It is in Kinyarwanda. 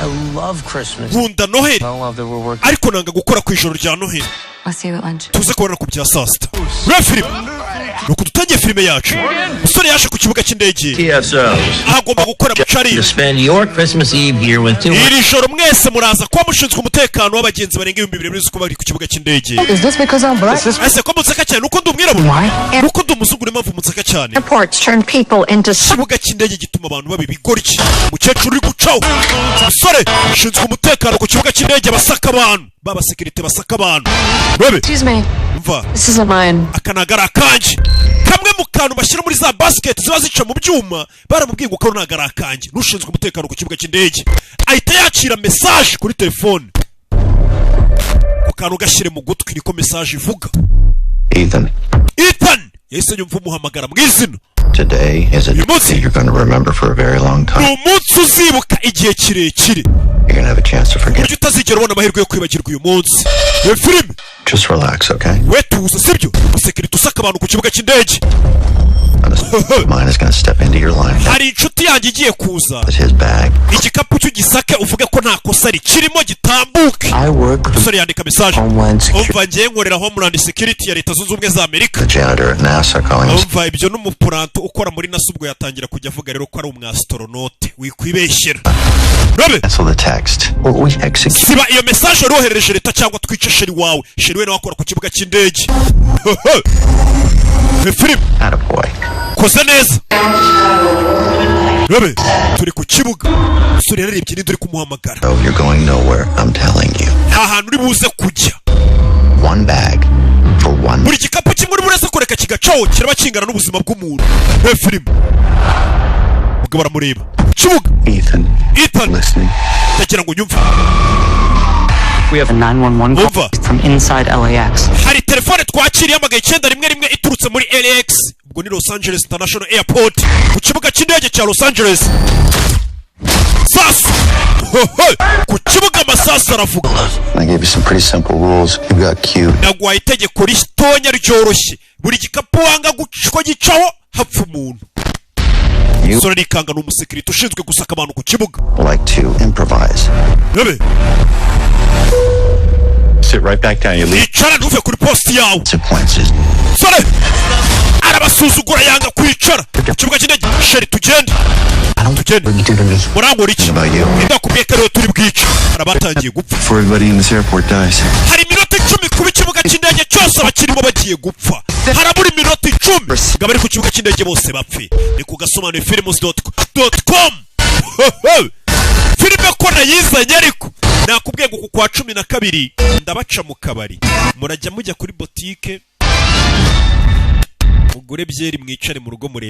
I love Christmas. nkunda Noheli. I don't love that we're working. Ariko nanga gukora ku ijoro rya Noheli. I'll see you at lunch. Tuze kubona ku bya saa sita. Reba filime. Nuko dutangiye filime yacu. Umusore yaje ku kibuga cy'indege. Agomba gukora mucari. To spend your Christmas Eve here with two. Iri joro mwese muraza kuba mushinzwe umutekano w'abagenzi barenga 2,000 kuba bari ku kibuga cy'indege. Is this because I'm black? Ese ko mutsaka cyane nuko ndi umwirabura. Nuko ndi umuzungu niyo mpamvu mutsaka cyane. Airports turn people into Ikibuga cy'indege gituma abantu baba ibigoryi. Umukecuru uri gucaho. Umusore ushinzwe umutekano ku kibuga cy'indege basaka abantu. Baba security basaka abantu. Bebe. Excuse me. Mva. This isn't mine. Akanagara kanje. Kamwe mu kantu bashyira muri za basket ziba zica mu byuma baramubwiye ngo kano nagara kanje. Nushinzwe umutekano ku kibuga cy'indege. Ahita yakira message kuri telefone. Ukanu gashyire mu gutwi niko message ivuga. Ethan. Yahise yumva umuhamagara mu izina. Today is a day you're going to remember for a very long time. Umunsi uzibuka igihe kirekire. You're going to have a chance to forget. Ujye utazigera ubona amahirwe yo kwibagirwa uyu munsi. Iyo filime. Just relax, okay? We tuza sibyo? Umusekirite usaka abantu ku kibuga cy'indege. Mine is going to step into your line. Hari inshuti yanjye igiye kuza. It's his bag. Igikapu cy'ugisake uvuge ko nta kosa kirimo gitambuke. I work Umusore yandika message. Homeland Security. Umva ngiye nkorera Homeland Security ya Leta Zunze Ubumwe za Amerika. The janitor at NASA calling us. Umva ibyo n'umupuranto ukora muri NASA ubwo yatangira kujya avuga rero ko ari umwastronaute wikwibeshyera. Cancel the text. We execute. Siba iyo message rohereje Leta cyangwa twice sheri wawe. Sheri we wakora ku kibuga cy'indege. Film. Attaboy. Koze neza. Bebe, turi ku kibuga. Suri yarebye ni duri kumuhamagara. Oh, you're going nowhere, I'm telling you. Ahantu uri buze kujya. One bag for one. Buri gikapu kimwe uri burese kureka kigacaho kiraba kingana n'ubuzima bw'umuntu. Film. Ubwo baramureba. Kibuga. Ethan. Listening. Ndagira ngo nyumve. We have a 911 call from inside LAX. Hari telefone twakiriye amagaye 911 iturutse muri LAX. Ubwo ni Los Angeles International Airport. Ku kibuga cy'indege cya Los Angeles. Sasu. Ku kibuga amasasu aravuga. I gave you some pretty simple rules. You got cute. Nagwaye itegeko ritonya ryoroshye. Buri gikapu wanga guciko gicaho hapfa umuntu. Sora rikanga n'umusekirite ushinzwe gusaka abantu ku kibuga. Like to improvise. Bebe. Sit right back down. You leave. Icara ntuve kuri post yawe. Consequences. Sore. Arabasuzugura yanga kwicara. Kibuga cy'indege. Sheri tugende. Murangora iki? Ndakubwiye ko turi bwica. Arabatangiye gupfa. Before everybody in this airport dies. Hari minota 10 ku kibuga cy'indege cyose abakirimo bagiye gupfa. Harabura iminota 10. Ngabari ku kibuga cy'indege bose bapfe. Ni ku gasobanuro films.com. Filime ko nayizanye ariko nakubwiye ngo ku kwa 12 ndabaca mu kabari. Murajya mujya kuri boutique. Mugure byeri mwicare mu rugo murebe.